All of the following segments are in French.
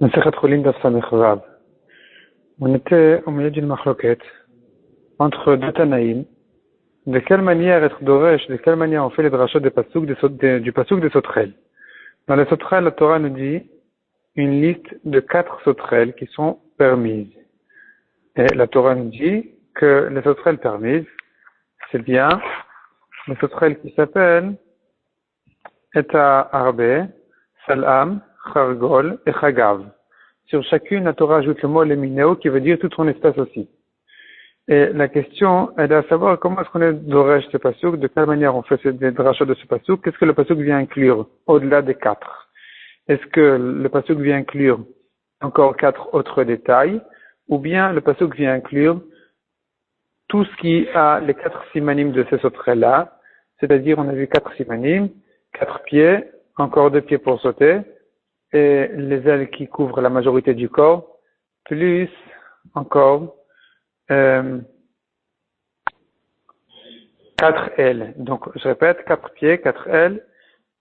Masechet Chulin Daf Samech Vav. On était au milieu d'une machloket entre deux Tanaïm. De quelle manière être Doresh, de quelle manière on fait les drachot du pasuk de Sotrel. Dans les Sotrel, la Torah nous dit une liste de 4 Sotrel qui sont permises. Et la Torah nous dit que les Sotrel permises, c'est bien les Sotrel qui s'appellent Eta Arbe, Salam, Chargol et Chagav. Sur chacune, la Torah ajoute le mot lemineo qui veut dire toute son espèce aussi. Et la question est de savoir comment est-ce qu'on est d'oresh ce pasuk, de quelle manière on fait des drachot de ce pasuk, qu'est-ce que le pasuk vient inclure au-delà des 4. Est-ce que le pasuk vient inclure encore 4 autres détails, ou bien le pasuk vient inclure tout ce qui a les 4 simanim de ces sauterelles-là, c'est-à-dire on a vu 4 simanim, 4 pieds, encore 2 pieds pour sauter, et les ailes qui couvrent la majorité du corps, plus encore 4 ailes. Donc, je répète, 4 pieds, 4 ailes,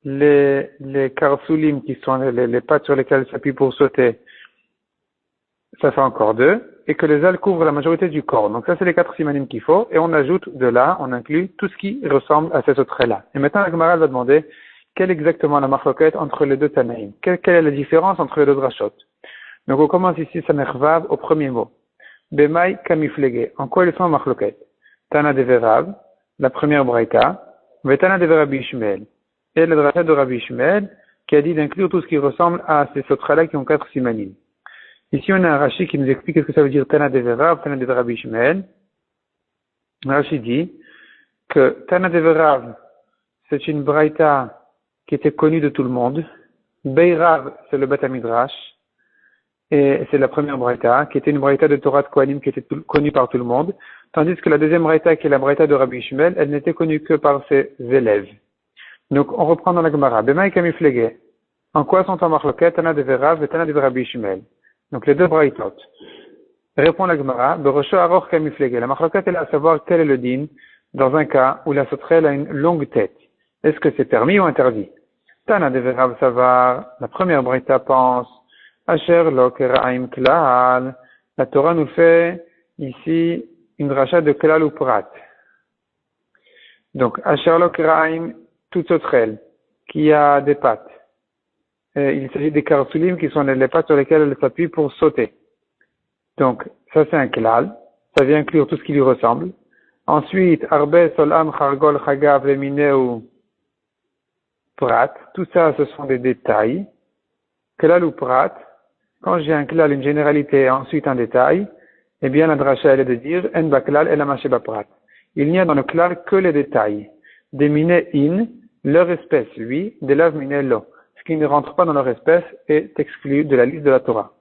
les karsoulim qui sont les pattes sur lesquelles s'appuie pour sauter, ça fait encore 2, et que les ailes couvrent la majorité du corps. Donc ça, c'est les 4 simanim qu'il faut, et on ajoute de là, on inclut tout ce qui ressemble à ces sauterelles-là. Et maintenant, la Gemara va demander quelle est exactement la marloquette entre les deux Tanaïm. Quelle est la différence entre les deux drachot? Donc on commence ici, Samech Vav, au premier mot. Bemai kamiflege. En quoi ils sont marloquette? Tana de Verav, la première braïta, Vetana de Rabbi Ishmael. Et le drachat de Rabbi Ishmael, qui a dit d'inclure tout ce qui ressemble à ces sauterelles-là qui ont 4 simanim. Ici, on a un Rashi qui nous explique ce que ça veut dire Tana de Verav, Tana de Rabbi Ishmael. Rashi dit que Tana de Verav, c'est une braïta qui était connue de tout le monde. Beirav, c'est le Beth Midrash. Et c'est la première braïta, qui était une braïta de Torah de Kohanim qui était connue par tout le monde. Tandis que la deuxième braïta, qui est la braïta de Rabbi Ishmael, elle n'était connue que par ses élèves. Donc, on reprend dans la Gemara. Bemaï kamiflege. En quoi sont en marloquet Tana de Verav et Tana de Rabbi Ishmael? Donc, les deux braïtot. Répond la Gemara. Berosho aroch kamiflege. La marloquet est là à savoir quel est le din dans un cas où la sauterelle a une longue tête. Est-ce que c'est permis ou interdit? Tana de Verav savar. La première braïta pense Asher lo keraim klal. La Torah nous fait ici une rachat de klal ou prat. Donc, Asher lo keraim, toute sauterelle qui a des pattes. Il s'agit des karsoulim qui sont les pattes sur lesquelles elle s'appuie pour sauter. Donc, ça c'est un klal. Ça vient inclure tout ce qui lui ressemble. Ensuite, arbe, solam, chargol, chagav, lemineu, prat. Tout ça, ce sont des détails. Klal ou prat. Quand j'ai un klal, une généralité, et ensuite un détail, eh bien, la dracha, elle est de dire, en baklal, el amache baprat. Il n'y a dans le klal que les détails. Des miné in, leur espèce, oui, des lav miné lo. Ce qui ne rentre pas dans leur espèce est exclu de la liste de la Torah.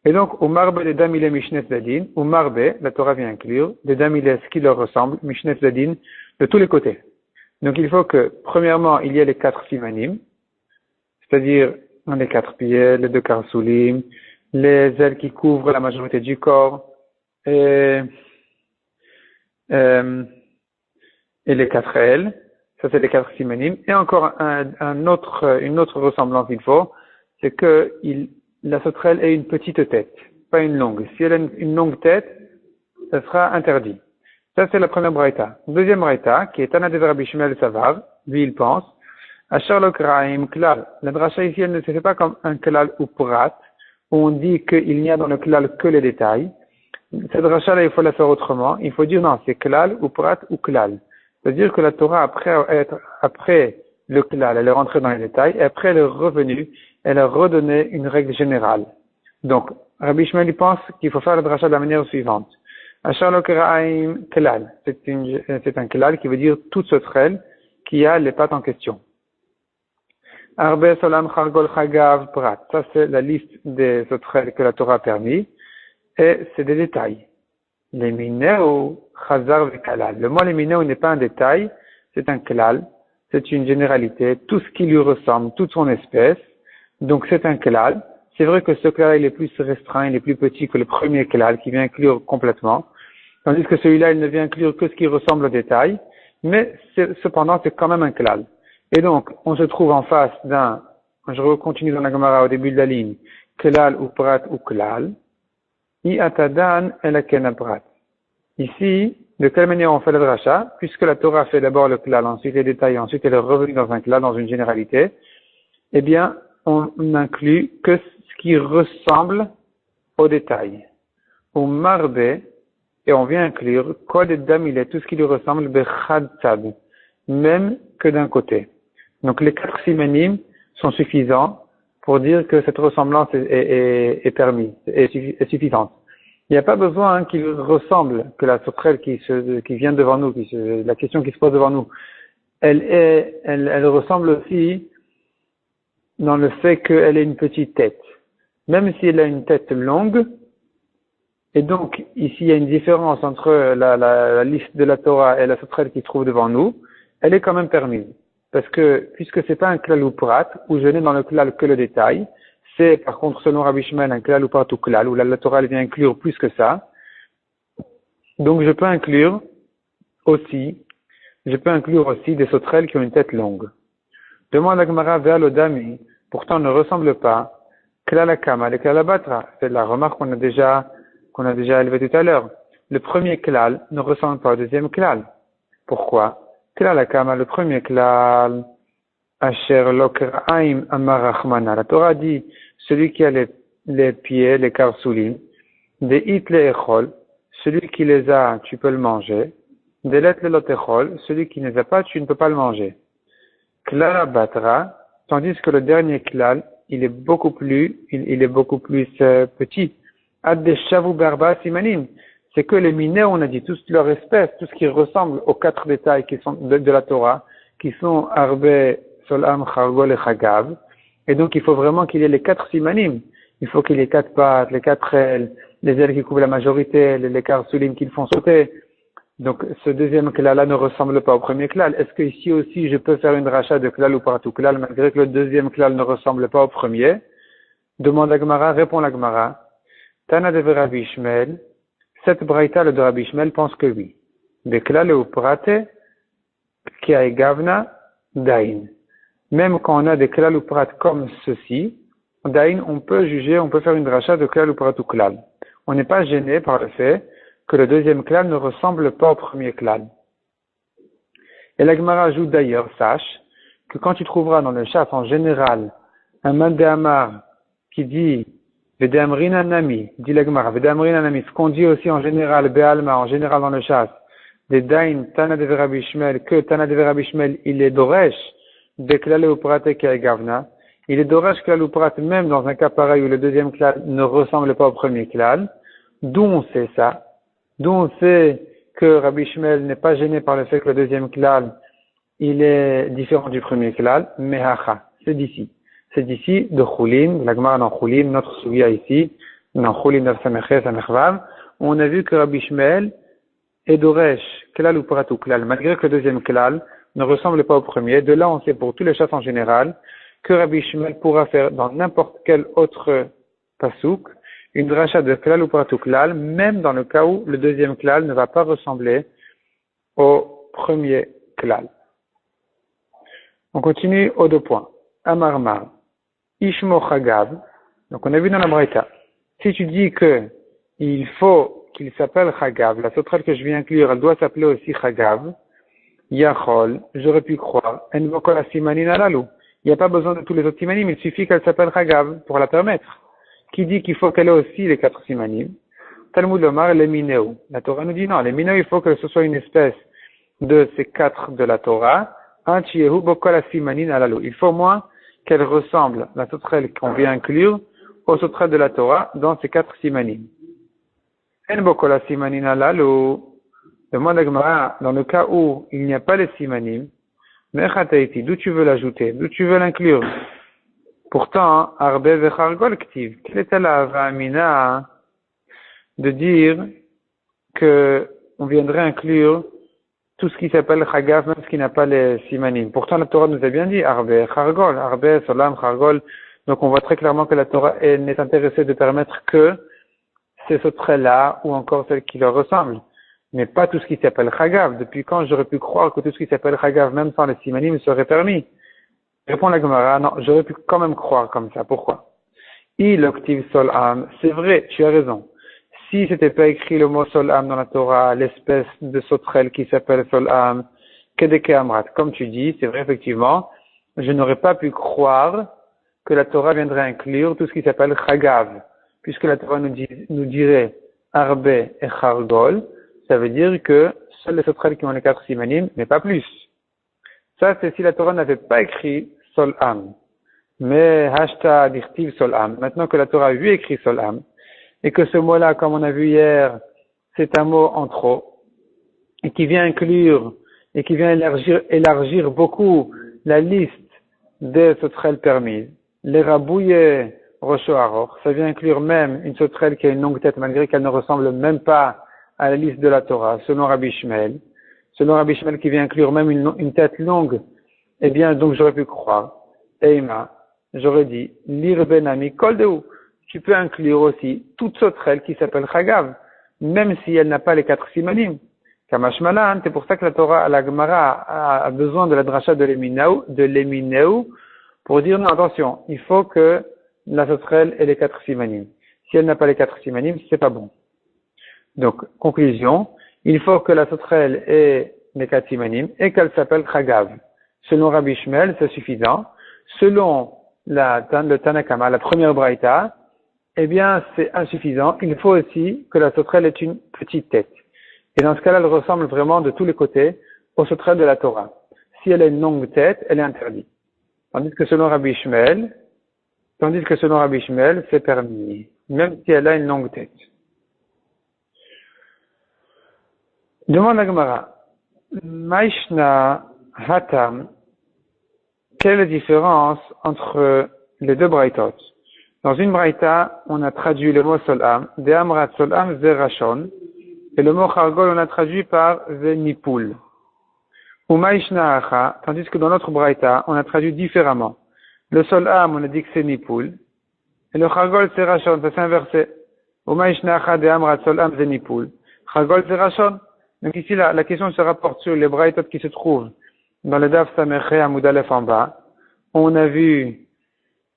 Et donc, au marbe des damile mishnes ladin, au marbe, la Torah vient inclure, des damile qui leur ressemblent, mishnes ladin, de tous les côtés. Donc, il faut que, premièrement, il y ait les 4 simanim, c'est-à-dire, les 4 pieds, les 2 karsoulim, les ailes qui couvrent la majorité du corps, et les 4 ailes. Ça, c'est les 4 simanim. Et encore une autre ressemblance qu'il faut, c'est que la sauterelle ait une petite tête, pas une longue. Si elle a une longue tête, ça sera interdit. Ça, c'est la première braïta. Deuxième braïta, qui est Tana de Rabbi Ishmael Savar, lui, il pense, Asher lo keraim klal. La dracha ici, elle ne se fait pas comme un klal ou prat, où on dit qu'il n'y a dans le klal que les détails. Cette dracha-là, il faut la faire autrement. Il faut dire non, c'est klal ou prat ou klal. C'est-à-dire que la Torah, après le klal, elle est rentrée dans les détails, et après elle est revenue, elle a redonné une règle générale. Donc, Rabbi Ishmael pense qu'il faut faire la dracha de la manière suivante. Asher lo keraim klal. C'est un klal qui veut dire toute sauterelle qui a les pattes en question. Arbe, solam, chargol, chagav, prat. Ça, c'est la liste des sauterelles que la Torah a permis. Et c'est des détails. Les mineu, chazar, kalal. Le mot les mineu n'est pas un détail, c'est un klal. C'est une généralité. Tout ce qui lui ressemble, toute son espèce. Donc, c'est un klal. C'est vrai que ce klal, il est plus restreint, il est plus petit que le premier klal qui vient inclure complètement. Tandis que celui-là, il ne vient inclure que ce qui ressemble au détail. Mais, cependant, c'est quand même un klal. Et donc, on se trouve en face je continue dans la Gemara au début de la ligne, klal ou prat ou klal, i atadan elakena prat. Ici, de quelle manière on fait le dracha? Puisque la Torah fait d'abord le klal, ensuite les détails, ensuite elle est revenue dans un klal, dans une généralité, eh bien, on n'inclut que ce qui ressemble au détail. Ou marbe, et on vient inclure kol et damile, tout ce qui lui ressemble bechad tzad, même que d'un côté. Donc les 4 simanim sont suffisants pour dire que cette ressemblance est permise, est suffisante. Il n'y a pas besoin qu'il ressemble, que la sauterelle qui vient devant nous, la question qui se pose devant nous, elle ressemble aussi dans le fait qu'elle ait une petite tête. Même si elle a une tête longue, et donc ici il y a une différence entre la liste de la Torah et la sauterelle qui se trouve devant nous, elle est quand même permise. Parce que, puisque c'est pas un klal ou prat, où je n'ai dans le klal que le détail, c'est, par contre, selon Rabbi Shmuel, un klal ou prat ou klal, où la Torah, elle vient inclure plus que ça. Donc, je peux inclure aussi des sauterelles qui ont une tête longue. Demande à Gemara vers l'odami, pourtant ne ressemble pas, klal akama et klal abatra. C'est la remarque qu'on a déjà élevée tout à l'heure. Le premier klal ne ressemble pas au deuxième klal. Pourquoi? Klal akama, le premier klal, asher lokeraim amarachmana. La Torah dit, celui qui a les pieds, les karsulim, des it le echol, celui qui les a, tu peux le manger, des let le lotechol, celui qui ne les a pas, tu ne peux pas le manger. Klal batra, tandis que le dernier klal, il est beaucoup plus petit. Ad de shavu barba simanim. C'est que les minets, on a dit, toute leur espèce, tout ce qui ressemble aux 4 détails qui sont de la Torah, qui sont arbe, solam, chargol et chagav. Et donc, il faut vraiment qu'il y ait les 4 simanim. Il faut qu'il y ait 4 pattes, les 4 ailes, les ailes qui couvrent la majorité, les karsulim qui le font sauter. Donc, ce deuxième klal-là ne ressemble pas au premier klal. Est-ce que ici aussi, je peux faire une rachat de klal ou partout klal, malgré que le deuxième klal ne ressemble pas au premier? Demande la Gemara, répond la Gemara. Tana de Rabbi Shmuel, cette braïta, le de Rabbi Shmuel, pense que oui. De klal ou prate, qui a gavna, dain. Même quand on a des klal ou prat comme ceci, dain, on peut faire une dracha de klal ou prat ou klal. On n'est pas gêné par le fait que le deuxième klal ne ressemble pas au premier klal. Et la Gemara ajoute d'ailleurs, sache, que quand tu trouveras dans le chasse en général un mandéamar qui dit Vedamrina nami, dit la Gemara, Vedamrina nami, ce qu'on dit aussi en général, Be'alma, en général dans le chasse, des dain, Tana de Rabbi Shmuel, que Tana de Rabbi Shmuel, il est doresh, de klal ou prat qui a gavna, il est doresh klal ou prat, même dans un cas pareil où le deuxième klal ne ressemble pas au premier klal. D'où on sait ça? D'où on sait que Rabbi Shmuel n'est pas gêné par le fait que le deuxième klal, il est différent du premier klal, mehacha, c'est d'ici. C'est d'ici, de Choulin, la Gemara dans Choulin, notre souviya ici, dans Choulin d'Al-Samechet, Samechvav, on a vu que Rabbi Shmuel est doresh, klal ou prat ou klal, malgré que le deuxième klal ne ressemble pas au premier. De là, on sait pour tous les chasses en général, que Rabbi Shmuel pourra faire dans n'importe quel autre pasouk, une dracha de klal ou prat ou klal, même dans le cas où le deuxième klal ne va pas ressembler au premier klal. On continue aux 2 points. Amarmar, Ishmo Chagav, donc on a vu dans la Braïta, si tu dis que il faut qu'il s'appelle Chagav, la sauterelle que je viens inclure, elle doit s'appeler aussi Chagav, Yachol, j'aurais pu croire, Envokol Asimanin Alalou, il n'y a pas besoin de tous les autres simanim, il suffit qu'elle s'appelle Chagav pour la permettre. Qui dit qu'il faut qu'elle ait aussi les 4 simanim? Talmud Omar, les Mineu. La Torah nous dit non, les Mineu, il faut que ce soit une espèce de ces 4 de la Torah, Anchiyehu Bokol Asimanin Alalou. Il faut au moins qu'elle ressemble, la sauterelle qu'on vient inclure, aux sauterelles de la Torah dans ces 4 simanim. En Bokol Asimanin Alalou. Demande à Gemara, dans le cas où il n'y a pas les simanim, Mechataiti, d'où tu veux l'ajouter, d'où tu veux l'inclure? Pourtant, Arbe vechargol ktiv, quelle était la va'amina de dire que on viendrait inclure tout ce qui s'appelle chagav, même ce qui n'a pas les simanim. Pourtant, la Torah nous a bien dit Arbe, chargol, Arbe, solam, chargol. Donc, on voit très clairement que la Torah n'est intéressée de permettre que ces sauterelles-là, ou encore celles qui leur ressemblent. Mais pas tout ce qui s'appelle chagav. Depuis quand j'aurais pu croire que tout ce qui s'appelle chagav, même sans les simanim, serait permis? Répond la Gemara, non, j'aurais pu quand même croire comme ça. Pourquoi? Il octive sol am. C'est vrai, tu as raison. Si c'était pas écrit le mot sol am dans la Torah, l'espèce de sauterelle qui s'appelle sol am, kedeke amrat, comme tu dis, c'est vrai effectivement, je n'aurais pas pu croire que la Torah viendrait inclure tout ce qui s'appelle chagav, puisque la Torah nous dirait arbe et chargol, ça veut dire que seuls les sauterelles qui ont les 4 simanim, mais pas plus. Ça, c'est si la Torah n'avait pas écrit sol am. Mais hashtag dirtiv sol am. Maintenant que la Torah a vu écrit sol am, et que ce mot-là, comme on a vu hier, c'est un mot en trop, et qui vient inclure, et qui vient élargir beaucoup la liste des sauterelles permises. Les rabouillés rocho aror, ça vient inclure même une sauterelle qui a une longue tête, malgré qu'elle ne ressemble même pas à la liste de la Torah, selon Rabbi Shmuel. Selon Rabbi Shmuel qui vient inclure même une tête longue, eh bien, donc j'aurais pu croire. Eima, j'aurais dit, lire benami kol dehu. Tu peux inclure aussi toute sauterelle qui s'appelle chagav, même si elle n'a pas les 4 simanim. Kamash malan, c'est pour ça que la Torah, la Gemara a besoin de la dracha de l'Emineu, pour dire non, attention, il faut que la sauterelle ait les 4 simanim. Si elle n'a pas les 4 simanim, c'est pas bon. Donc, conclusion, il faut que la sauterelle ait les 4 simanim et qu'elle s'appelle chagav. Selon Rabbi Shmuel, c'est suffisant. Selon le Tanakama, la première braïta, eh bien, c'est insuffisant. Il faut aussi que la sauterelle ait une petite tête. Et dans ce cas-là, elle ressemble vraiment de tous les côtés aux sauterelles de la Torah. Si elle a une longue tête, elle est interdite. Tandis que selon Rabbi Shmuel, c'est permis, même si elle a une longue tête. Demande la Gemara. Maishna Hatam, quelle est la différence entre les deux braïtot? Dans une braïta, on a traduit le mot solam, de amrat solam zerachon, et le mot chargol, on a traduit par zenipul. Ou maishna acha, tandis que dans notre braïta, on a traduit différemment. Le solam, on a dit que c'est nipul, et le chargol c'est rachon, ça s'est inversé. Ou maishna acha de amrat solam zenipul. Chargol c'est rachon. Donc ici, la question se rapporte sur les braïtot qui se trouvent dans le Daf Sameche Amoud Aleph en bas. On a vu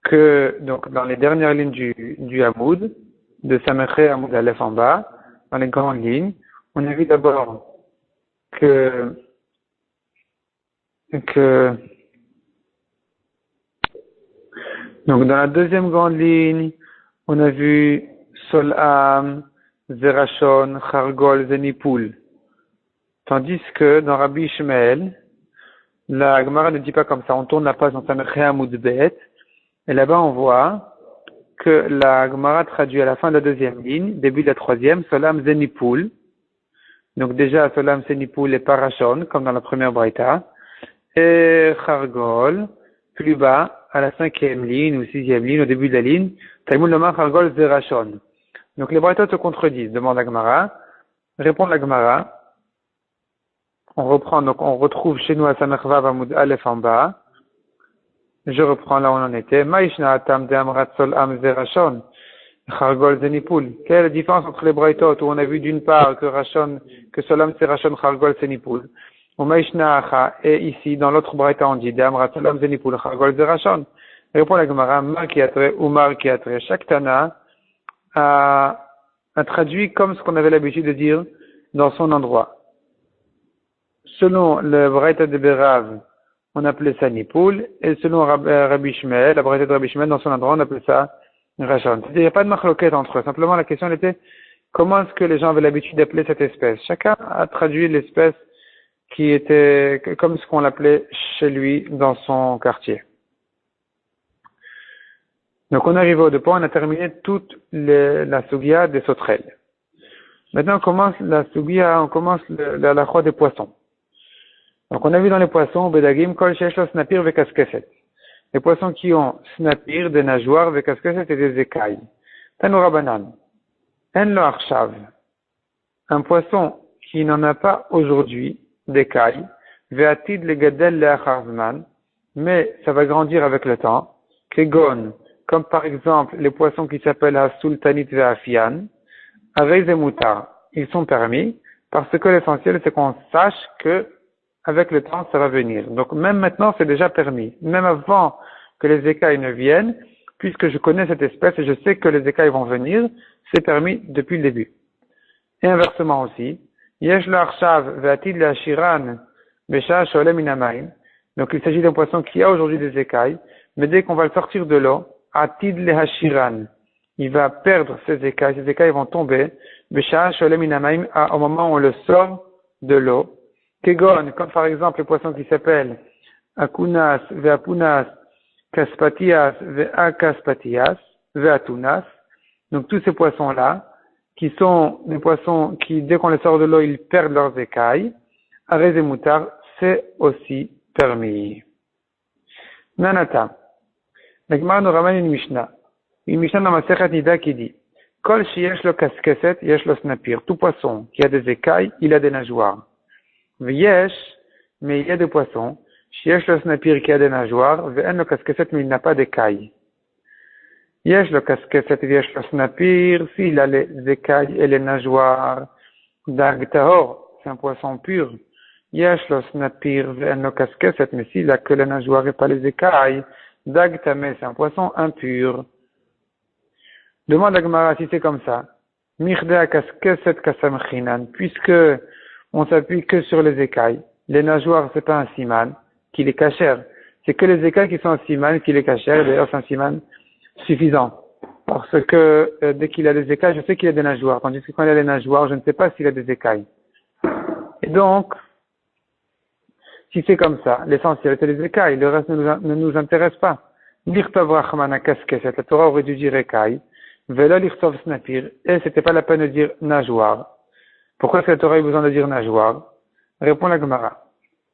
que, donc, dans les dernières lignes du Amoud, de Sameche Amoud Aleph en bas, dans les grandes lignes, on a vu d'abord que donc dans la deuxième grande ligne, on a vu Solam, Zerachon, Chargol, Zenipul. Tandis que dans Rabbi Shmuel, la Gemara ne dit pas comme ça, on tourne la page dans Sameche Amoud Bet, et là-bas on voit que la Gemara traduit à la fin de la deuxième ligne, début de la troisième, Solam Zenipul. Donc déjà, Solam Zenipul et Parachon, comme dans la première braïta. Et Chargol, plus bas, à la 5e ligne ou 6e ligne, au début de la ligne, Talmud Lomar Chargol Zerachon. Donc les braïtas se contredisent, demande la Gemara. Répond la Gemara. On reprend, donc on retrouve chez nous à Samervav Amoud Aleph en bas. Je reprends là où on en était. Maishna Atam de Amrat Sol Am Zerachon. Chargol Zenipul. Quelle est la différence entre les braïtot où on a vu d'une part que Solam c'est Rachon, Chargol Zenipul. Ou Maishna Acha, et ici, dans l'autre braïta on dit Amrat Solam Zenipul, Chargol Zerachon. Répond la Gemara, Markiatre ou Markiatre. Chaque Tana a traduit comme ce qu'on avait l'habitude de dire dans son endroit. Selon le braïta de Berav, on appelait ça Nipul, et selon Rabbi Shmuel, la braïta de Rabbi Shmuel, dans son endroit, on appelait ça Rachon. Il n'y a pas de marloquette entre eux. Simplement, la question était, comment est-ce que les gens avaient l'habitude d'appeler cette espèce? Chacun a traduit l'espèce qui était comme ce qu'on l'appelait chez lui, dans son quartier. Donc, on arrive au dépôt, on a terminé toute la sugia des sauterelles. Maintenant, on commence la croix des poissons. Donc, on a vu dans les poissons, Bedagim, Kol Sheshlo Snapir Vekaskeset. Les poissons qui ont Snapir, des nageoires, Vekaskeset et des écailles. Tanoura Banan. En lo Arshav. Un poisson qui n'en a pas aujourd'hui d'écailles, Veatid le Gadel le Acharzman, mais ça va grandir avec le temps. Kegon, comme par exemple les poissons qui s'appellent Sultanit Veafian, avec des moutards. Ils sont permis, parce que l'essentiel c'est qu'on sache que avec le temps, ça va venir. Donc, même maintenant, c'est déjà permis. Même avant que les écailles ne viennent, puisque je connais cette espèce et je sais que les écailles vont venir, c'est permis depuis le début. Et inversement aussi, yesh lo arshav ve'atid le'ashiran besha she'oleh min hamayim. Donc il s'agit d'un poisson qui a aujourd'hui des écailles, mais dès qu'on va le sortir de l'eau, atid le'ashiran, il va perdre ses écailles vont tomber, besha she'oleh min hamayim, au moment où on le sort de l'eau. Kegon, comme par exemple le poisson qui s'appelle akunas ve'apunas kaspatias ve'akaspatias ve'atunas. Donc tous ces poissons-là, qui sont des poissons qui, dès qu'on les sort de l'eau, ils perdent leurs écailles, arez et moutar, c'est aussi permis. Nanata. La Gemara nous ramène une Mishnah. Une Mishnah dans ma Sechet Nida qui dit, Kol sheyesh lo kaskeset, yesh lo snapir. Tout poisson qui a des écailles, il a des nageoires. V'yesh, mais il y a des poissons, sheyesh lo snapir qui a des nageoires, v'en lo kaskeset, mais il n'a pas d'écailles. Yesh lo kaskeset, yesh lo snapir, s'il a les écailles et les nageoires, dag tahor, c'est un poisson pur. Yesh lo snapir, v'en lo kaskeset, mais s'il a que les nageoires et pas les écailles, dag tameh, c'est un poisson impur. Demande à Gemara si c'est comme ça. Mirdea kaskeset kasamchinan, puisque on s'appuie que sur les écailles. Les nageoires, c'est pas un siman qui les cachère. C'est que les écailles qui sont un siman qui les cachère. D'ailleurs, c'est un siman suffisant. Parce que dès qu'il a des écailles, je sais qu'il a des nageoires. Tandis que quand il a des nageoires, je ne sais pas s'il a des écailles. Et donc, si c'est comme ça, l'essentiel c'est les écailles. Le reste ne nous intéresse pas. L'irtavrachmana kaskeset, la Torah aurait dû dire écailles. Vela l'irtov snapir. Et c'était pas la peine de dire nageoire. Pourquoi est-ce que la Torah a eu besoin de dire nageoire? Répond la Gemara.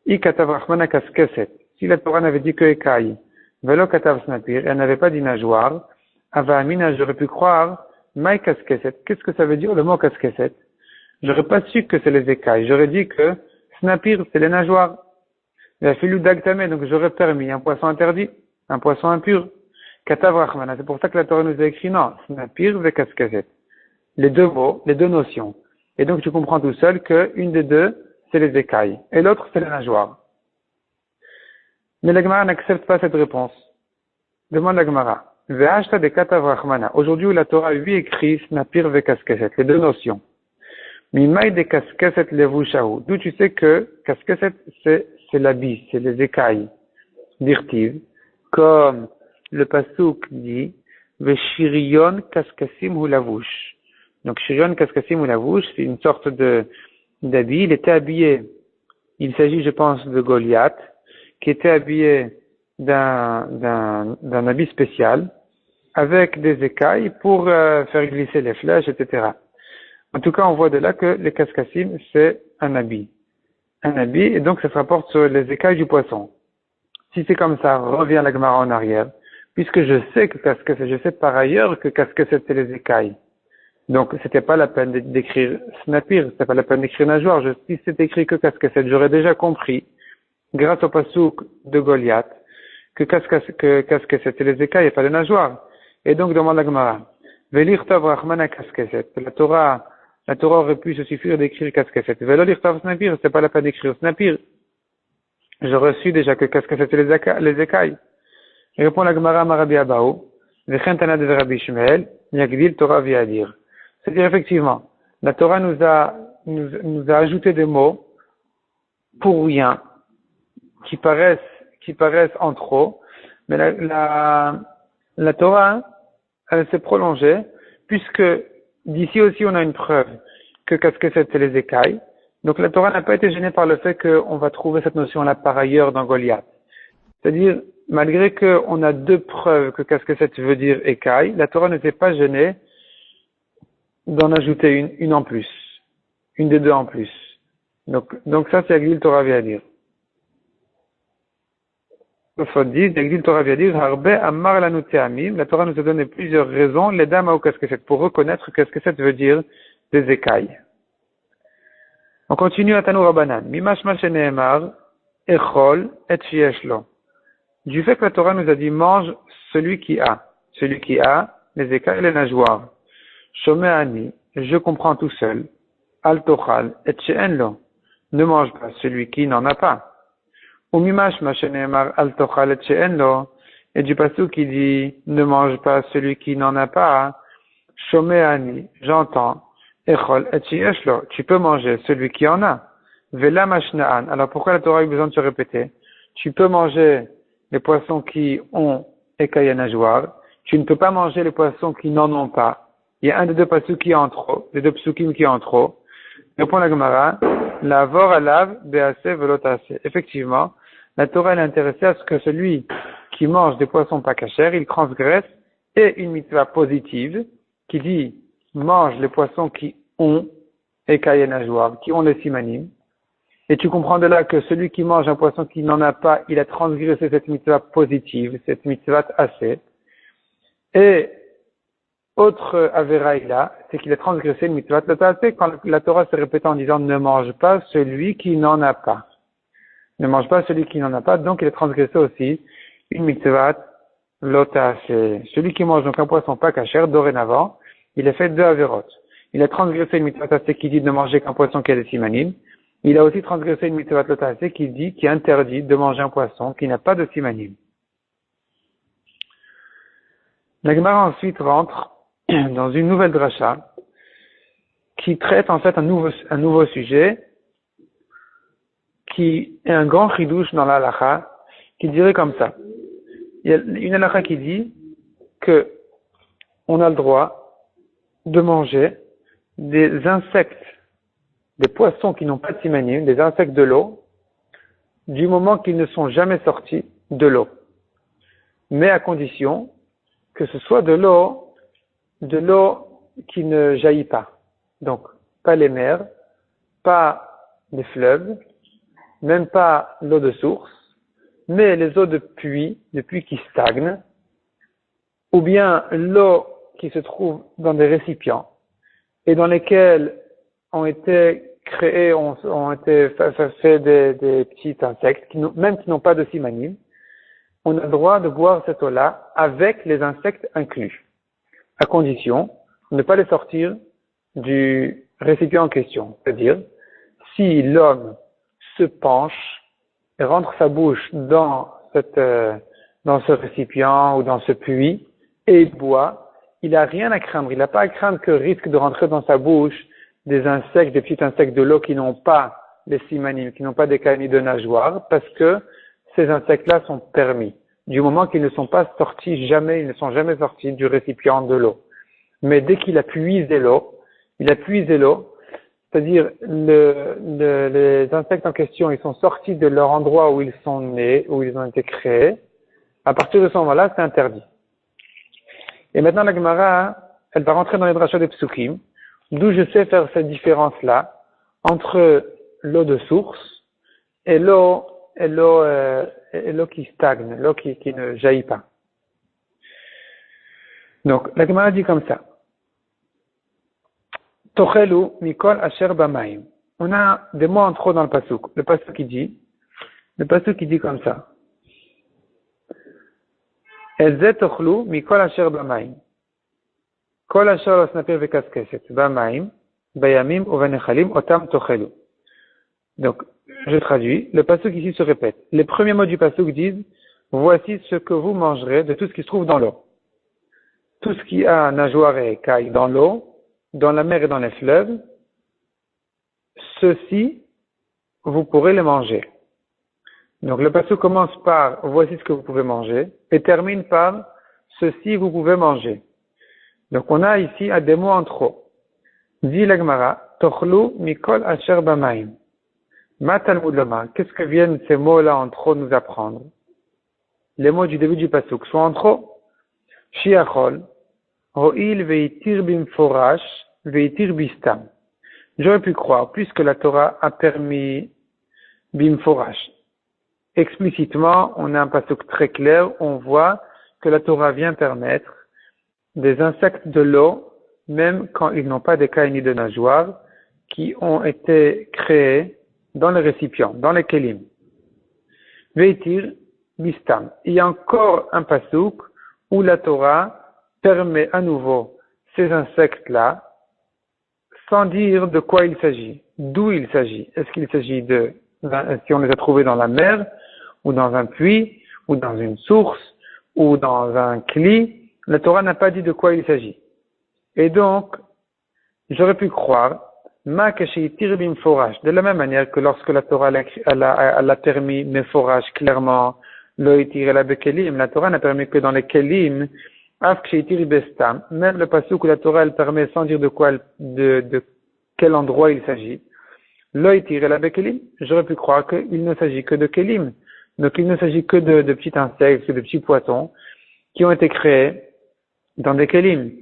I katav rachmana kaskeset. Si la Torah n'avait dit que écaille, velo katav snapir, et elle n'avait pas dit nageoire, ava amina, j'aurais pu croire, mai kaskeset. Qu'est-ce que ça veut dire le mot kaskeset? J'aurais pas su que c'est les écailles. J'aurais dit que snapir, c'est les nageoires. Il a fallu dagtame, donc j'aurais permis un poisson interdit, un poisson impur. Katav rachmana. C'est pour ça que la Torah nous a écrit non, snapir ve kaskeset. Les deux mots, les deux notions. Et donc, tu comprends tout seul qu'une des deux, c'est les écailles. Et l'autre, c'est les nageoires. Mais la Gemara n'accepte pas cette réponse. Demande la Gemara. Ve'ashta de katav rachmana. Aujourd'hui, où la Torah lui écrit snapir ve kaskeset, les deux notions. Mimai de kaskeset levushahu. D'où tu sais que kaskeset, c'est l'habit, c'est les écailles. Dirtiv. Comme le pasuk dit, ve'shirion kaskasim hu lavush. Donc, Shirion Kaskasim ou Lavouche, c'est une sorte d'habit. Il était habillé, il s'agit, je pense, de Goliath, qui était habillé d'un habit spécial, avec des écailles pour faire glisser les flèches, etc. En tout cas, on voit de là que les Kaskasim, c'est un habit. Un habit, et donc ça se rapporte sur les écailles du poisson. Si c'est comme ça, revient la Gemara en arrière, puisque je sais que Kaskaset, je sais par ailleurs que Kaskaset, c'est les écailles. Donc, c'était pas la peine d'écrire snapir, c'était pas la peine d'écrire nageoire. Si c'était écrit que kaskeset, j'aurais déjà compris, grâce au pasouk de Goliath, que kaskeset, c'est les écailles et pas les nageoires. Et donc, demande la Gemara. Velirtav rachmana kaskeset. La Torah aurait pu se suffire d'écrire kaskeset. Velirtav snapir, c'était pas la peine d'écrire snapir. J'aurais su déjà que kaskeset, c'est les écailles. Et répond la Gemara Marabi Abao. Vechentana de Rabbi Shmuel, Yagdil Torah viadir. C'est-à-dire, effectivement, la Torah nous a ajouté des mots pour rien, qui paraissent en trop, mais la Torah, elle s'est prolongée, puisque d'ici aussi on a une preuve que kaskeset c'est les écailles. Donc la Torah n'a pas été gênée par le fait qu'on va trouver cette notion-là par ailleurs dans Goliath. C'est-à-dire, malgré qu'on a deux preuves que kaskeset veut dire écaille, la Torah ne s'est pas gênée d'en ajouter une en plus. Une des deux en plus. Donc ça, c'est Agdil Torah vient dire. Agdil Torah vient dire, Harbe Ammar Lanu Te'amim, la Torah nous a donné plusieurs raisons, les dames au kaskeset, pour reconnaître que kaskeset veut dire des écailles. On continue à Tanu Rabbanan. Mimashma sheneemar, echol et shieshlo. Du fait que la Torah nous a dit, mange celui qui a les écailles et les nageoires. Shomeani, je comprends tout seul. Al tochal et she'enlo. Ne mange pas celui qui n'en a pas. Umimash ma sheneemar al tochal et she'enlo. et du pasuk qui dit ne mange pas celui qui n'en a pas, Shomeani, j'entends, Echol et Shieshlo, tu peux manger celui qui en a. Vela Mashnaan, alors pourquoi la Torah a eu besoin de se répéter? Tu peux manger les poissons qui ont écaillé nageoire, tu ne peux pas manger les poissons qui n'en ont pas. Il y a un des deux pasuk qui est en trop, les deux psukim qui est en trop. Répond la Gemara, la vor alav bease velotase. Effectivement, la Torah est intéressée à ce que celui qui mange des poissons pas cachers, il transgresse et une mitzvah positive qui dit mange les poissons qui ont écaillé nageoire, qui ont les simanim. Et tu comprends de là que celui qui mange un poisson qui n'en a pas, il a transgressé cette mitzvah positive, cette mitzvah assez. Et autre avéraïla, c'est qu'il a transgressé une mitzvah assez quand la Torah se répète en disant ne mange pas celui qui n'en a pas. Ne mange pas celui qui n'en a pas, donc il a transgressé aussi une mitzvah lotase. Celui qui mange donc un poisson pas kasher, dorénavant, il a fait deux avérotes. Il a transgressé une mitzvah assez qui dit de ne manger qu'un poisson qui a des simanim. Il a aussi transgressé une mitzvah lotase qui interdit de manger un poisson qui n'a pas de simanim. La Gemara ensuite rentre dans une nouvelle dracha qui traite en fait un nouveau sujet qui est un grand chidouche dans la halakha qui dirait comme ça. Il y a une halakha qui dit que on a le droit de manger des insectes, des poissons qui n'ont pas de simanim, des insectes de l'eau, du moment qu'ils ne sont jamais sortis de l'eau. Mais à condition que ce soit de l'eau qui ne jaillit pas. Donc, pas les mers, pas les fleuves, même pas l'eau de source, mais les eaux de puits qui stagnent, ou bien l'eau qui se trouve dans des récipients, et dans lesquels ont été créés, ont été fait des petits insectes, qui n'ont pas de simanim, on a le droit de boire cette eau-là avec les insectes inclus, à condition de ne pas les sortir du récipient en question. C'est-à-dire, si l'homme se penche et rentre sa bouche dans ce récipient ou dans ce puits et il boit, il n'a rien à craindre. Il n'a pas à craindre que risque de rentrer dans sa bouche des insectes, des petits insectes de l'eau qui n'ont pas les simanim, qui n'ont pas des canines de nageoire, parce que ces insectes-là sont permis. Du moment qu'ils ne sont pas sortis jamais, ils ne sont jamais sortis du récipient de l'eau. Mais dès qu'il a puisé l'eau, c'est-à-dire les insectes en question, ils sont sortis de leur endroit où ils sont nés, où ils ont été créés. À partir de ce moment-là, c'est interdit. Et maintenant, la Gemara, elle va rentrer dans les drachas des psukim, d'où je sais faire cette différence-là entre l'eau de source et l'eau qui stagne, l'eau qui ne jaillit pas. Donc, la Gemara dit comme ça. Tochelu mikol asher bamaim. On a des mots en trop dans le pasuk. Le pasuk qui dit comme ça. Elze tochlu mikol asher bamaim. Kol asher osnapir vekaskeset. Bamaim, bayamim uvenechalim otam tochelu. Donc, je traduis. Le pasuk ici se répète. Les premiers mots du pasuk disent, voici ce que vous mangerez de tout ce qui se trouve dans l'eau. Tout ce qui a nageoire et écaille dans l'eau, dans la mer et dans les fleuves, ceux-ci, vous pourrez les manger. Donc le pasuk commence par voici ce que vous pouvez manger et termine par ceci vous pouvez manger. Donc on a ici des mots en trop. Dit la Gemara, tochlu mikol asher bamaim. Ma talmud lomar. Qu'est-ce que viennent ces mots-là en trop nous apprendre? Les mots du début du pasuk sont en trop. Shiachol, ro'il veitir bimforash, veitir bistam. J'aurais pu croire, puisque la Torah a permis bimforash. Explicitement, on a un pasuk très clair, on voit que la Torah vient permettre des insectes de l'eau, même quand ils n'ont pas d'écailles ni de nageoires, qui ont été créés dans les récipients, dans les kelim. Veitir bistam. Il y a encore un pasuk où la Torah permet à nouveau ces insectes-là sans dire de quoi il s'agit, d'où il s'agit. Est-ce qu'il s'agit si on les a trouvés dans la mer, ou dans un puits, ou dans une source, ou dans un kli, la Torah n'a pas dit de quoi il s'agit. Et donc, j'aurais pu croire, de la même manière que lorsque la Torah elle a permis meforach clairement, la Torah n'a permis que dans les kelim, même le passage où la Torah elle permet sans dire de quel endroit il s'agit, j'aurais pu croire qu'il ne s'agit que de kelim. Donc il ne s'agit que de petits insectes, de petits poissons qui ont été créés dans des kelim.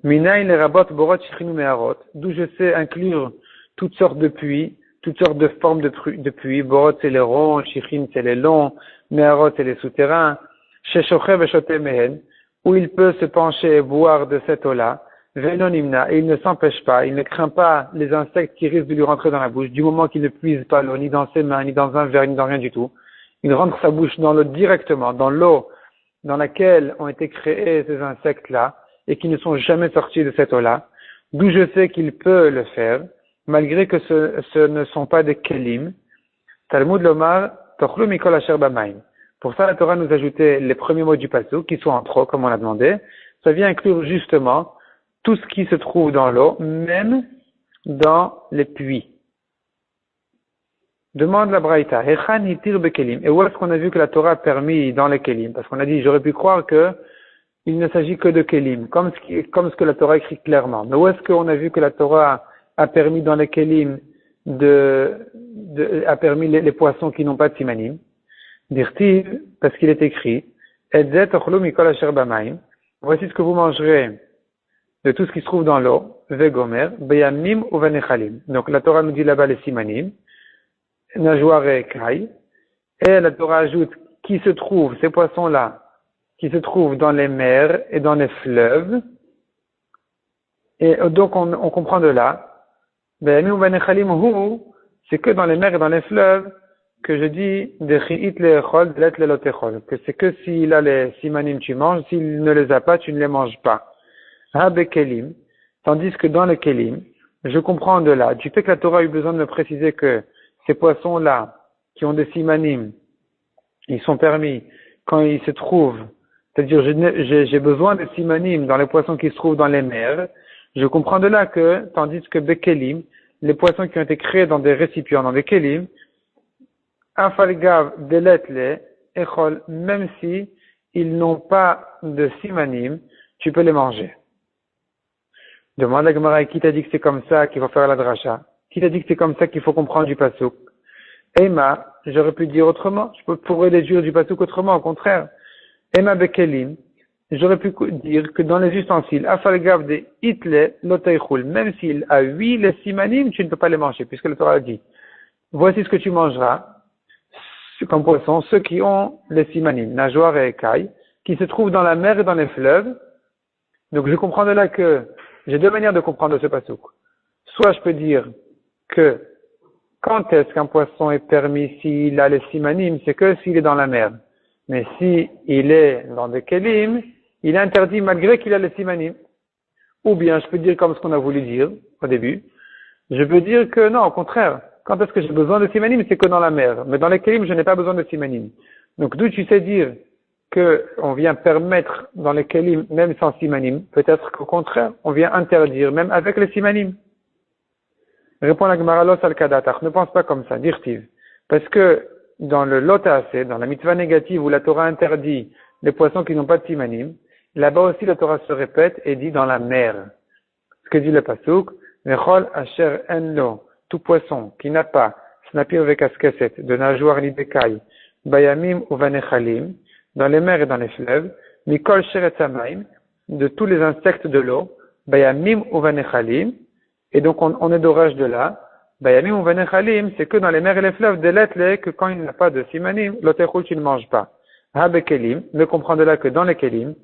Minaïn les rabot borot shichrinu meharot, d'où je sais inclure toutes sortes de puits, toutes sortes de formes de puits. Borot c'est les ronds, shichin c'est les longs, meharot c'est les souterrains. Sheshochev et shote mehen, où il peut se pencher et boire de cette eau-là. Venon imna, et il ne s'empêche pas, il ne craint pas les insectes qui risquent de lui rentrer dans la bouche, du moment qu'il ne puise pas l'eau, ni dans ses mains, ni dans un verre, ni dans rien du tout. Il rentre sa bouche dans l'eau directement, dans l'eau dans laquelle ont été créés ces insectes-là, et qui ne sont jamais sortis de cette eau-là, d'où je sais qu'il peut le faire, malgré que ce ne sont pas des kelim. Talmud Lomar, Tochlu Mikol Asher Bamaim. Pour ça, la Torah nous ajoutait les premiers mots du pasuk, qui sont en trop, comme on l'a demandé. Ça vient inclure justement tout ce qui se trouve dans l'eau, même dans les puits. Demande la Braïta, Hechan hitir bekelim. Et où est-ce qu'on a vu que la Torah a permis dans les kelim? Parce qu'on a dit, j'aurais pu croire que il ne s'agit que de kelim, comme ce que la Torah écrit clairement. Mais où est-ce qu'on a vu que la Torah a permis dans les kelim a permis les poissons qui n'ont pas de simanim? Dirtiv, parce qu'il est écrit, Edzet ochlu mikol asher bamaim. Voici ce que vous mangerez de tout ce qui se trouve dans l'eau, vegomer, beyamim ou vanechalim. Donc la Torah nous dit là-bas les simanim, nageoire et écailles, et la Torah ajoute qui se trouve, ces poissons-là, qui se trouvent dans les mers et dans les fleuves. Et donc on comprend de là, c'est que dans les mers et dans les fleuves que je dis que c'est que s'il a les simanim tu manges, s'il ne les a pas tu ne les manges pas. Tandis que dans les kelim, je comprends de là, du fait que la Torah a eu besoin de me préciser que ces poissons-là qui ont des simanim, ils sont permis quand ils se trouvent. C'est-à-dire, j'ai besoin de simanim dans les poissons qui se trouvent dans les mers. Je comprends de là que, tandis que bekelim, les poissons qui ont été créés dans des récipients, dans des kelim, afalgav deletle, echol, même si ils n'ont pas de simanim, tu peux les manger. Demande à Gemara, qui t'a dit que c'est comme ça qu'il faut faire la dracha? Qui t'a dit que c'est comme ça qu'il faut comprendre du pasuk? Ema, j'aurais pu dire autrement. Je pourrais déduire du pasuk autrement, au contraire. Ema bekelim, j'aurais pu dire que dans les ustensiles, afalgav de itle loteichul, même s'il a 8 les simanim, tu ne peux pas les manger, puisque le Torah a dit, voici ce que tu mangeras, comme poisson, ceux qui ont les simanim, nageoire et écailles, qui se trouvent dans la mer et dans les fleuves. Donc je comprends de là que, j'ai deux manières de comprendre ce pasuk. Soit je peux dire que, quand est-ce qu'un poisson est permis s'il a les simanim, c'est que s'il est dans la mer. Mais si il est dans des kelim, il est interdit malgré qu'il a les simanim. Ou bien, je peux dire comme ce qu'on a voulu dire au début. Je peux dire que non, au contraire. Quand est-ce que j'ai besoin de simanim, c'est que dans la mer. Mais dans les kelim, je n'ai pas besoin de simanim. Donc, d'où tu sais dire que on vient permettre dans les kelim, même sans simanim, peut-être qu'au contraire, on vient interdire, même avec les simanim. Répond la Gemara Los al-Kadatach. Ne pense pas comme ça, dirtiv. Parce que dans le Lotaase, dans la mitzvah négative où la Torah interdit les poissons qui n'ont pas de simanim, là-bas aussi la Torah se répète et dit dans la mer. Ce que dit le pasuk, Vechol asher enlo, tout poisson qui n'a pas, snapir vekaskeset, de nageoire ni d'écailles, bayamim ou vanechalim, dans les mers et dans les fleuves, mikol sheret samaim, de tous les insectes de l'eau, bayamim ou vanechalim, et donc on est d'orage de là, bayamim ou vanechalim, c'est que dans les mers et les fleuves, de l'etle, que quand il n'y a pas de simanim, l'otechul tu ne manges pas. Habekelim, ne comprend de là que dans les kelim,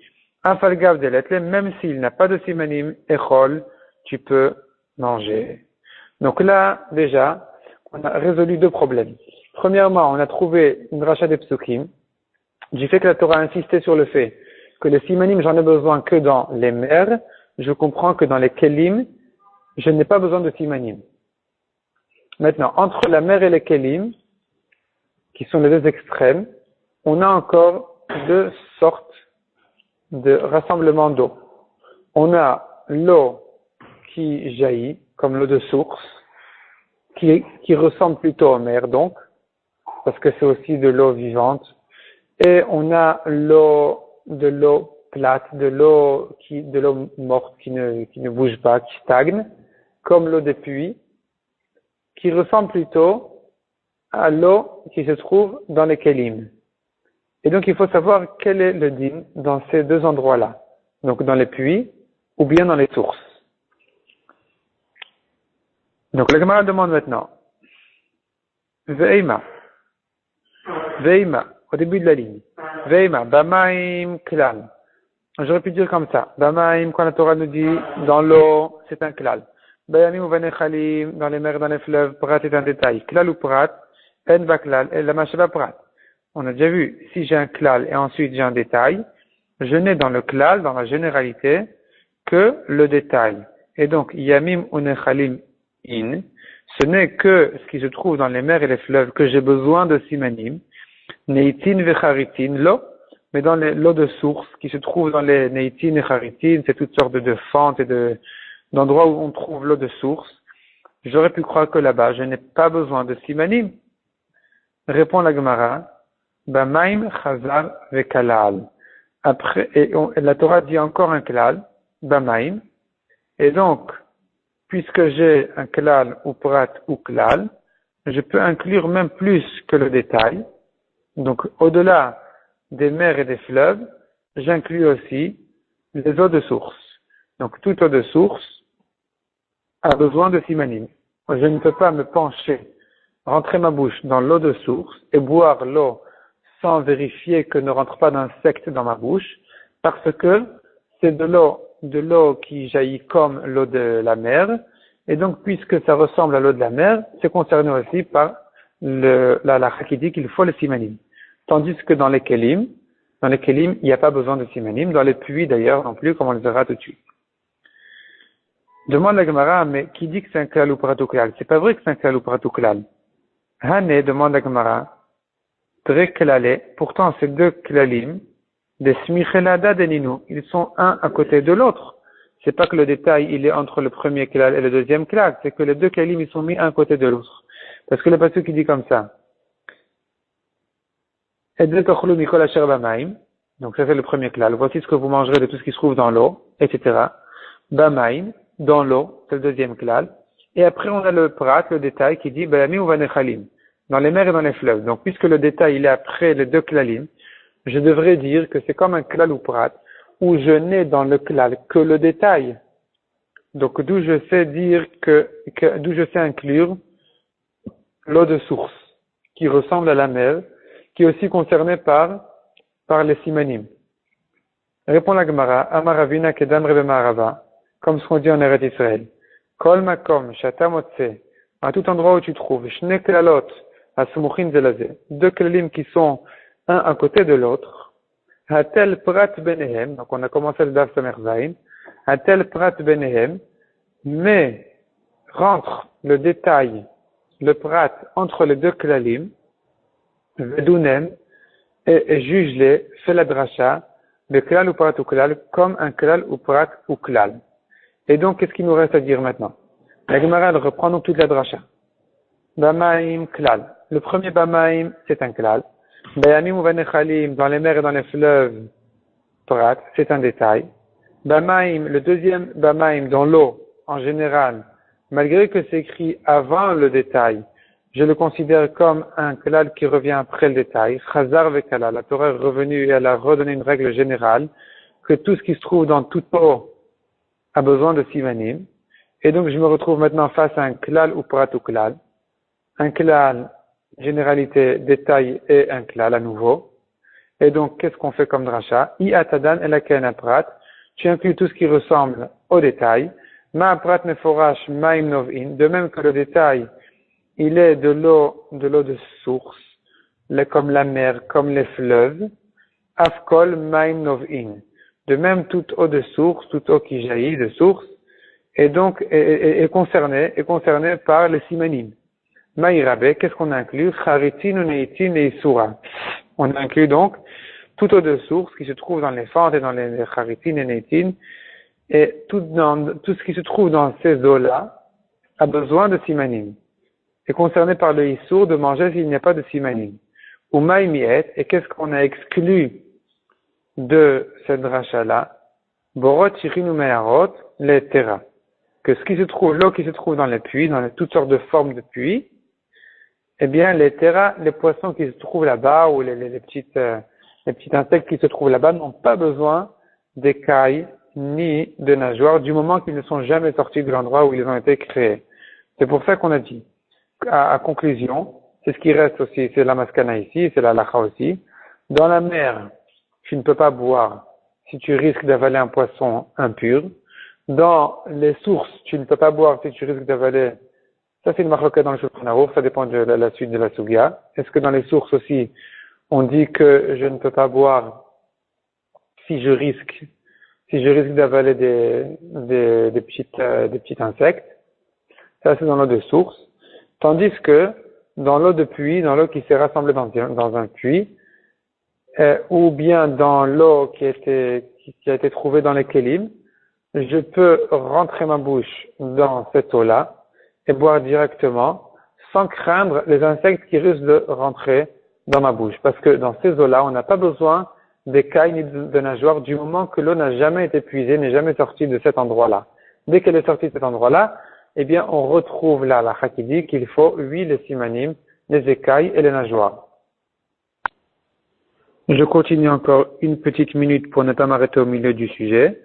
afalgav de l'etle, même s'il n'a pas de simanim, echol, tu peux manger. Donc là, déjà, on a résolu deux problèmes. Premièrement, on a trouvé une dracha des psukim, du fait que la Torah a insisté sur le fait que les simanim, j'en ai besoin que dans les mers, je comprends que dans les kelim, je n'ai pas besoin de simanim. Maintenant, entre la mer et les kelim, qui sont les deux extrêmes, on a encore deux sortes de rassemblement d'eau. On a l'eau qui jaillit, comme l'eau de source, qui ressemble plutôt aux mers donc, parce que c'est aussi de l'eau vivante. Et on a de l'eau plate, de l'eau morte qui ne bouge pas, qui stagne, comme l'eau des puits, qui ressemble plutôt à l'eau qui se trouve dans les kelim. Et donc il faut savoir quel est le din dans ces deux endroits-là. Donc dans les puits ou bien dans les sources. Donc le Gemara demande maintenant. Veima, au début de la ligne. Veima, Bamaim Klal. J'aurais pu dire comme ça. Bamaim, quand la Torah nous dit dans l'eau, c'est un Klal. Bayamim ou Vanechalim, dans les mers, dans les fleuves, Prat est un détail. Klal ou Prat, En Baklal, et la Mashaba Prat. On a déjà vu, si j'ai un Klal et ensuite j'ai un détail, je n'ai dans le Klal, dans la généralité, que le détail. Et donc, Yamim ou Nechalim in, ce n'est que ce qui se trouve dans les mers et les fleuves que j'ai besoin de simanim, neitin vecharitin, l'eau, mais dans l'eau de source qui se trouve dans les neitin et charitin, c'est toutes sortes de fentes et d'endroits où on trouve l'eau de source. J'aurais pu croire que là-bas, je n'ai pas besoin de simanim. Répond la Gemara, Bamaim chazar vekalal. Après, et la Torah dit encore un klal, Bamaim, et donc, puisque j'ai un klal ou prat ou klal, je peux inclure même plus que le détail. Donc, au-delà des mers et des fleuves, j'inclus aussi les eaux de source. Donc, toute eau de source a besoin de simanim. Je ne peux pas me pencher, rentrer ma bouche dans l'eau de source et boire l'eau sans vérifier que ne rentre pas d'insectes dans ma bouche, parce que c'est de l'eau qui jaillit comme l'eau de la mer, et donc puisque ça ressemble à l'eau de la mer, c'est concerné aussi par la halakha qui dit qu'il faut le simanim. Tandis que dans les kelim, il n'y a pas besoin de simanim, dans les puits d'ailleurs non plus, comme on le verra tout de suite. Demande la Gemara, mais qui dit que c'est un klal ou prat ou klal? C'est pas vrai que c'est un klal ou prat ou klal. Hané, demande la Gemara, très klalé, pourtant ces deux klalim, des smichelada deninu, ils sont un à côté de l'autre. C'est pas que le détail, il est entre le premier klal et le deuxième klal, c'est que les deux klalim, ils sont mis un à côté de l'autre. Parce que le pasuk qui dit comme ça. Donc ça c'est le premier klal. Voici ce que vous mangerez de tout ce qui se trouve dans l'eau, etc. Bamaim, dans l'eau, c'est le deuxième klal. Et après on a le prat, le détail qui dit Bayamim ou Vanechalim, dans les mers et dans les fleuves. Donc puisque le détail il est après les deux klalim, je devrais dire que c'est comme un klal ou prat, où je n'ai dans le klal que le détail. Donc d'où je sais dire d'où je sais inclure l'eau de source, qui ressemble à la mer, qui est aussi concernée par les simanim. Répond la Gemara, Amaravina kedam rebe ma'arava, comme ce qu'on dit en Eretz Israël. Kol makom shata motse, à tout endroit où tu trouves, shne klalot, asumuchin zelazé, deux klalim qui sont un à côté de l'autre, hatel prat benehem, donc on a commencé le daf samer zayin, hatel prat benehem, mais rentre le détail, le prat entre les deux klalim, vedunem, et juge-les, fais la dracha, de klal ou prat ou klal, comme un klal ou prat ou klal. Et donc, qu'est-ce qu'il nous reste à dire maintenant? La Gemara, elle reprend donc toute la dracha. Bamaim klal. Le premier bamaim, c'est un klal. Bayamim ou vanechalim, dans les mers et dans les fleuves, prat, c'est un détail. Bamaim, le deuxième bamaim, dans l'eau, en général, malgré que c'est écrit avant le détail, je le considère comme un klal qui revient après le détail. Chazar vekala, la Torah est revenue et elle a redonné une règle générale que tout ce qui se trouve dans toute eau a besoin de simanim. Et donc je me retrouve maintenant face à un klal ou prat ou klal. Un klal, généralité, détail et un klal à nouveau. Et donc qu'est-ce qu'on fait comme dracha? I atadan elaken prat. Tu inclus tout ce qui ressemble au détail. Ma prat meforash maim novin. De même que le détail, il est de l'eau de source, comme la mer, comme les fleuves. Afkol maim novin. De même, toute eau de source, toute eau qui jaillit de source, est donc est concernée par les simanim. Maïrabe, qu'est-ce qu'on inclut? Charitin ou neitin et isura. On inclut donc toute eau de source qui se trouve dans les fentes et dans les charitines et nétines, et tout ce qui se trouve dans ces eaux-là a besoin de simanim. Est concerné par le issour de manger s'il n'y a pas de simanim. Ou maïmiet, et qu'est-ce qu'on a exclu de cette dracha-là? Borot, Shirin ou Meharot, les terra. Que ce qui se trouve, l'eau qui se trouve dans les puits, dans toutes sortes de formes de puits, eh bien, les terra, les poissons qui se trouvent là-bas, ou les petits insectes qui se trouvent là-bas n'ont pas besoin d'écailles ni de nageoires du moment qu'ils ne sont jamais sortis de l'endroit où ils ont été créés. C'est pour ça qu'on a dit, à conclusion, c'est ce qui reste aussi, c'est la maskana ici, c'est la lacha aussi. Dans la mer, tu ne peux pas boire si tu risques d'avaler un poisson impur. Dans les sources, tu ne peux pas boire si tu risques d'avaler. Ça, c'est une marloquette dans le Shulchan Aruch, ça dépend de la suite de la Sugia. Est-ce que dans les sources aussi, on dit que je ne peux pas boire si je risque d'avaler des petits insectes? Ça, c'est dans l'eau de source. Tandis que dans l'eau de puits, dans l'eau qui s'est rassemblée dans un puits, ou bien dans l'eau qui a été trouvée dans les kélim, je peux rentrer ma bouche dans cette eau-là et boire directement sans craindre les insectes qui risquent de rentrer dans ma bouche. Parce que dans ces eaux-là, on n'a pas besoin d'écailles ni de nageoires du moment que l'eau n'a jamais été puisée, n'est jamais sortie de cet endroit-là. Dès qu'elle est sortie de cet endroit-là, eh bien, on retrouve là la halakha qui dit qu'il faut les simanim, les écailles et les nageoires. Je continue encore une petite minute pour ne pas m'arrêter au milieu du sujet.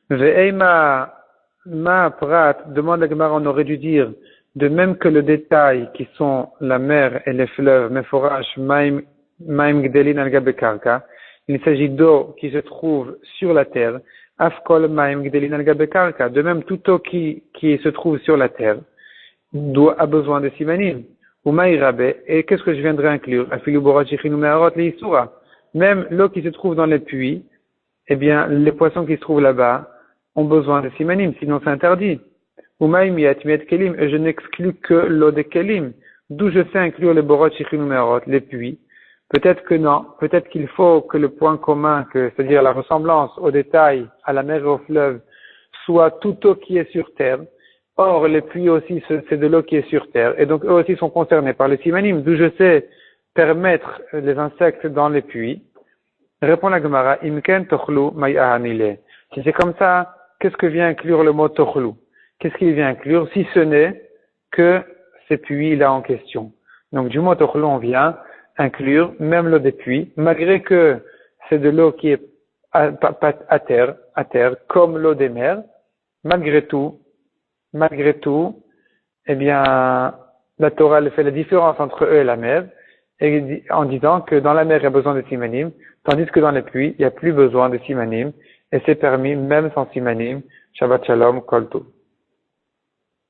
Ve'ema ma prat, demande la Gemara, on aurait dû dire, de même que le détail qui sont la mer et les fleuves, meforash, maim gdelin al gabe karka, il s'agit d'eau qui se trouve sur la terre, afkol maim gdelin al gabe karka, de même toute eau qui se trouve sur la terre, a besoin de simanim, ou maïrabe, et qu'est-ce que je viendrai inclure? Afilu borachichin ou meharot li isura. Même l'eau qui se trouve dans les puits, eh bien, les poissons qui se trouvent là-bas ont besoin de simanim, sinon c'est interdit. Ou maïmiat, miat kelim, et je n'exclus que l'eau des kelim, d'où je sais inclure les borot, shichin ou meharot, les puits. Peut-être que non, peut-être qu'il faut que le point commun, c'est-à-dire la ressemblance au détail, à la mer et au fleuve, soit toute eau qui est sur terre. Or, les puits aussi, c'est de l'eau qui est sur terre, et donc eux aussi sont concernés par les simanim, d'où je sais permettre les insectes dans les puits. Répond la Gemara, imken tochlu maïahanile. Si c'est comme ça, qu'est-ce que vient inclure le mot tochlu? Qu'est-ce qu'il vient inclure si ce n'est que ces puits-là en question? Donc du mot tochlu, on vient inclure même l'eau des puits, malgré que c'est de l'eau qui est à terre, comme l'eau des mers. Malgré tout, eh bien, la Torah elle fait la différence entre eux et la mer, et en disant que dans la mer il y a besoin de simanim, tandis que dans les puits il n'y a plus besoin de simanim, et c'est permis même sans simanim. Shabbat shalom, kol tov.